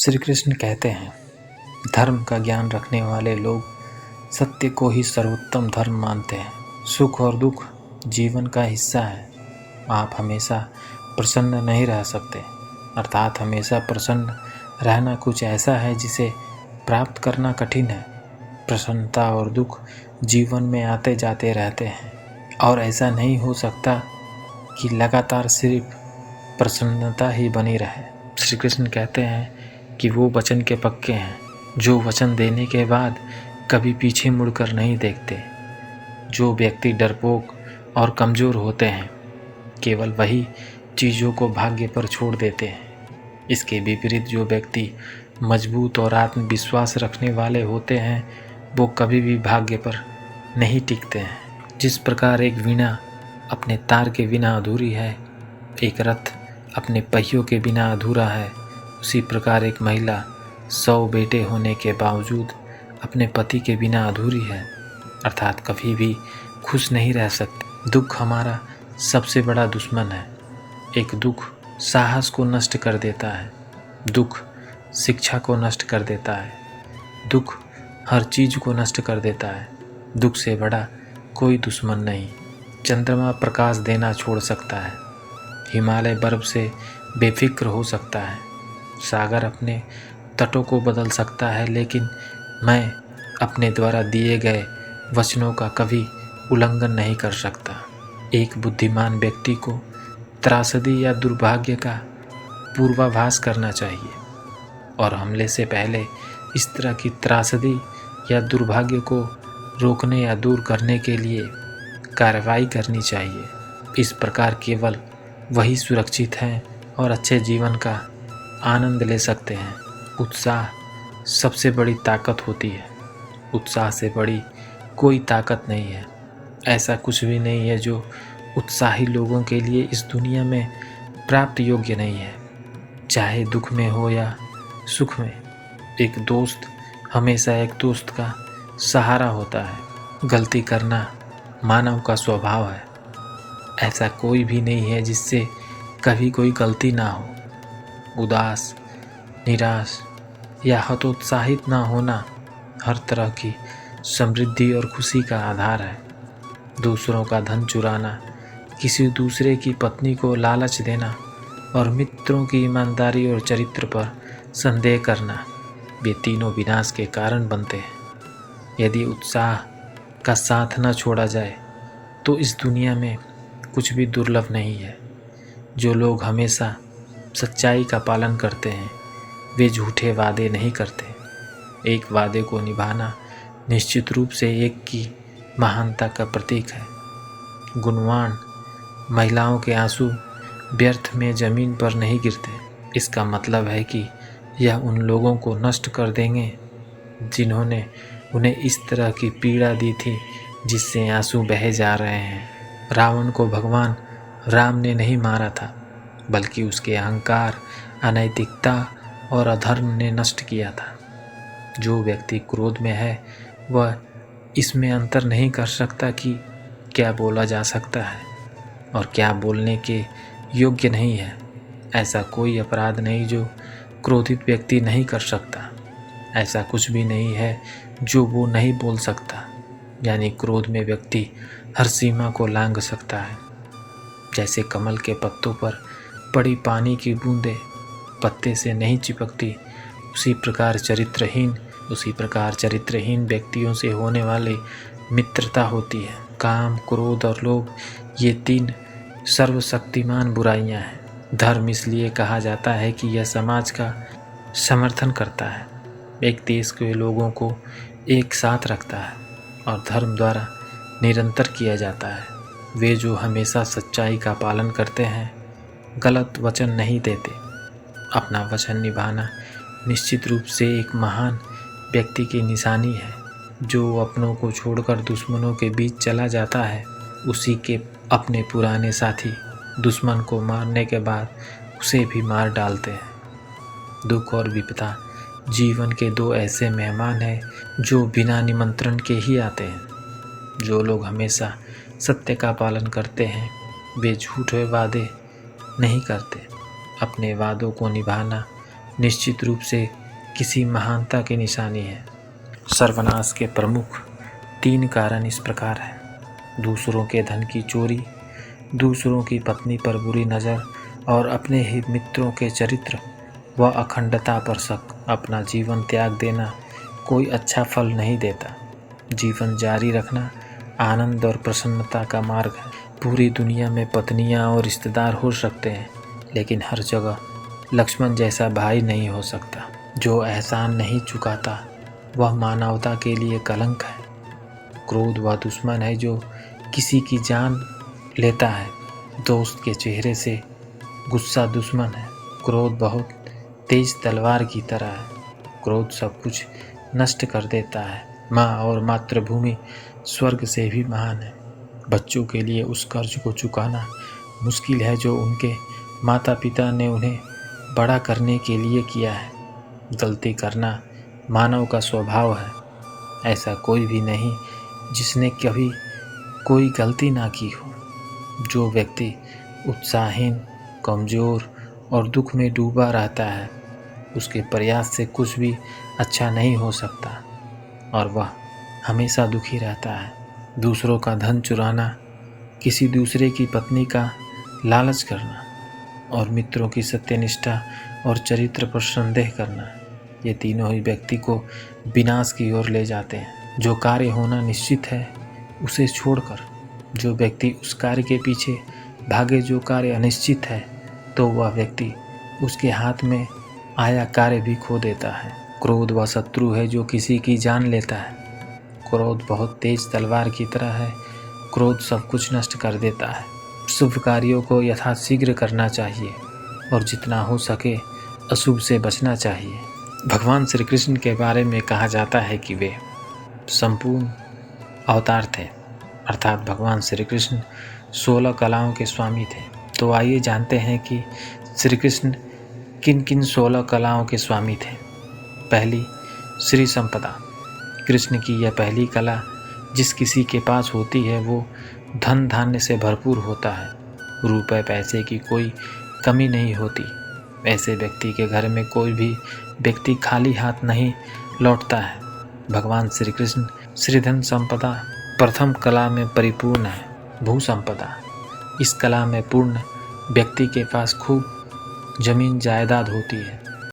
श्री कृष्ण कहते हैं, धर्म का ज्ञान रखने वाले लोग सत्य को ही सर्वोत्तम धर्म मानते हैं। सुख और दुख जीवन का हिस्सा है। आप हमेशा प्रसन्न नहीं रह सकते, अर्थात हमेशा प्रसन्न रहना कुछ ऐसा है जिसे प्राप्त करना कठिन है। प्रसन्नता और दुख जीवन में आते जाते रहते हैं और ऐसा नहीं हो सकता कि लगातार सिर्फ प्रसन्नता ही बनी रहे। श्री कृष्ण कहते हैं कि वो वचन के पक्के हैं जो वचन देने के बाद कभी पीछे मुड़कर नहीं देखते। जो व्यक्ति डरपोक और कमज़ोर होते हैं केवल वही चीज़ों को भाग्य पर छोड़ देते हैं। इसके विपरीत जो व्यक्ति मजबूत और आत्मविश्वास रखने वाले होते हैं वो कभी भी भाग्य पर नहीं टिकते हैं। जिस प्रकार एक वीणा अपने तार के बिना अधूरी है, एक रथ अपने पहियों के बिना अधूरा है, उसी प्रकार एक महिला 100 बेटे होने के बावजूद अपने पति के बिना अधूरी है, अर्थात कभी भी खुश नहीं रह सकती। दुख हमारा सबसे बड़ा दुश्मन है। एक दुख साहस को नष्ट कर देता है, दुख शिक्षा को नष्ट कर देता है, दुख हर चीज़ को नष्ट कर देता है। दुख से बड़ा कोई दुश्मन नहीं। चंद्रमा प्रकाश देना छोड़ सकता है, हिमालय बर्फ से बेफिक्र हो सकता है, सागर अपने तटों को बदल सकता है, लेकिन मैं अपने द्वारा दिए गए वचनों का कभी उल्लंघन नहीं कर सकता। एक बुद्धिमान व्यक्ति को त्रासदी या दुर्भाग्य का पूर्वाभास करना चाहिए और हमले से पहले इस तरह की त्रासदी या दुर्भाग्य को रोकने या दूर करने के लिए कार्रवाई करनी चाहिए। इस प्रकार केवल वही सुरक्षित हैं और अच्छे जीवन का आनंद ले सकते हैं। उत्साह सबसे बड़ी ताकत होती है। उत्साह से बड़ी कोई ताकत नहीं है। ऐसा कुछ भी नहीं है जो उत्साही लोगों के लिए इस दुनिया में प्राप्त योग्य नहीं है, चाहे दुख में हो या सुख में। एक दोस्त हमेशा एक दोस्त का सहारा होता है। गलती करना मानव का स्वभाव है। ऐसा कोई भी नहीं है जिससे कभी कोई गलती ना हो। उदास, निराश या हतोत्साहित ना होना हर तरह की समृद्धि और खुशी का आधार है। दूसरों का धन चुराना, किसी दूसरे की पत्नी को लालच देना और मित्रों की ईमानदारी और चरित्र पर संदेह करना, ये तीनों विनाश के कारण बनते हैं। यदि उत्साह का साथ न छोड़ा जाए तो इस दुनिया में कुछ भी दुर्लभ नहीं है। जो लोग हमेशा सच्चाई का पालन करते हैं वे झूठे वादे नहीं करते। एक वादे को निभाना निश्चित रूप से एक की महानता का प्रतीक है। गुणवान महिलाओं के आंसू व्यर्थ में ज़मीन पर नहीं गिरते। इसका मतलब है कि यह उन लोगों को नष्ट कर देंगे जिन्होंने उन्हें इस तरह की पीड़ा दी थी जिससे आंसू बहे जा रहे हैं। रावण को भगवान राम ने नहीं मारा था, बल्कि उसके अहंकार, अनैतिकता और अधर्म ने नष्ट किया था। जो व्यक्ति क्रोध में है वह इसमें अंतर नहीं कर सकता कि क्या बोला जा सकता है और क्या बोलने के योग्य नहीं है। ऐसा कोई अपराध नहीं जो क्रोधित व्यक्ति नहीं कर सकता। ऐसा कुछ भी नहीं है जो वो नहीं बोल सकता। यानी क्रोध में व्यक्ति हर सीमा को लांघ सकता है। जैसे कमल के पत्तों पर पड़ी पानी की बूंदें पत्ते से नहीं चिपकती, उसी प्रकार चरित्रहीन व्यक्तियों से होने वाली मित्रता होती है। काम, क्रोध और लोभ ये 3 सर्वशक्तिमान बुराइयां हैं। धर्म इसलिए कहा जाता है कि यह समाज का समर्थन करता है, एक देश के लोगों को एक साथ रखता है और धर्म द्वारा निरंतर किया जाता है। वे जो हमेशा सच्चाई का पालन करते हैं, गलत वचन नहीं देते। अपना वचन निभाना निश्चित रूप से एक महान व्यक्ति की निशानी है। जो अपनों को छोड़कर दुश्मनों के बीच चला जाता है, उसी के अपने पुराने साथी दुश्मन को मारने के बाद उसे भी मार डालते हैं। दुख और विपदा जीवन के 2 ऐसे मेहमान हैं जो बिना निमंत्रण के ही आते हैं। जो लोग हमेशा सत्य का पालन करते हैं वे झूठे वादे नहीं करते। अपने वादों को निभाना निश्चित रूप से किसी महानता की निशानी है। सर्वनाश के प्रमुख 3 कारण इस प्रकार हैं: दूसरों के धन की चोरी, दूसरों की पत्नी पर बुरी नज़र और अपने ही मित्रों के चरित्र व अखंडता पर शक। अपना जीवन त्याग देना कोई अच्छा फल नहीं देता। जीवन जारी रखना आनंद और प्रसन्नता का मार्ग है। पूरी दुनिया में पत्नियां और रिश्तेदार हो सकते हैं, लेकिन हर जगह लक्ष्मण जैसा भाई नहीं हो सकता। जो एहसान नहीं चुकाता वह मानवता के लिए कलंक है। क्रोध वह दुश्मन है जो किसी की जान लेता है। दोस्त के चेहरे से गुस्सा दुश्मन है। क्रोध बहुत तेज तलवार की तरह है। क्रोध सब कुछ नष्ट कर देता है। माँ और मातृभूमि स्वर्ग से भी महान है। बच्चों के लिए उस कर्ज को चुकाना मुश्किल है जो उनके माता पिता ने उन्हें बड़ा करने के लिए किया है। गलती करना मानव का स्वभाव है। ऐसा कोई भी नहीं जिसने कभी कोई गलती ना की हो। जो व्यक्ति उत्साहहीन, कमज़ोर और दुख में डूबा रहता है, उसके प्रयास से कुछ भी अच्छा नहीं हो सकता और वह हमेशा दुखी रहता है। दूसरों का धन चुराना, किसी दूसरे की पत्नी का लालच करना और मित्रों की सत्यनिष्ठा और चरित्र पर संदेह करना, ये तीनों ही व्यक्ति को विनाश की ओर ले जाते हैं। जो कार्य होना निश्चित है उसे छोड़कर जो व्यक्ति उस कार्य के पीछे भागे, जो कार्य अनिश्चित है, तो वह व्यक्ति उसके हाथ में आया कार्य भी खो देता है। क्रोध वह शत्रु है जो किसी की जान लेता है। क्रोध बहुत तेज तलवार की तरह है। क्रोध सब कुछ नष्ट कर देता है। शुभ कार्यों को यथाशीघ्र करना चाहिए और जितना हो सके अशुभ से बचना चाहिए। भगवान श्री कृष्ण के बारे में कहा जाता है कि वे संपूर्ण अवतार थे, अर्थात भगवान श्री कृष्ण 16 कलाओं के स्वामी थे। तो आइए जानते हैं कि श्री कृष्ण किन किन 16 कलाओं के स्वामी थे। पहली, श्री संपदा। कृष्ण की यह पहली कला जिस किसी के पास होती है वो धन धान्य से भरपूर होता है। रुपए पैसे की कोई कमी नहीं होती। ऐसे व्यक्ति के घर में कोई भी व्यक्ति खाली हाथ नहीं लौटता है। भगवान श्री कृष्ण श्रीधन संपदा प्रथम कला में परिपूर्ण है। भू संपदा, इस कला में पूर्ण व्यक्ति के पास खूब जमीन जायदाद होती है।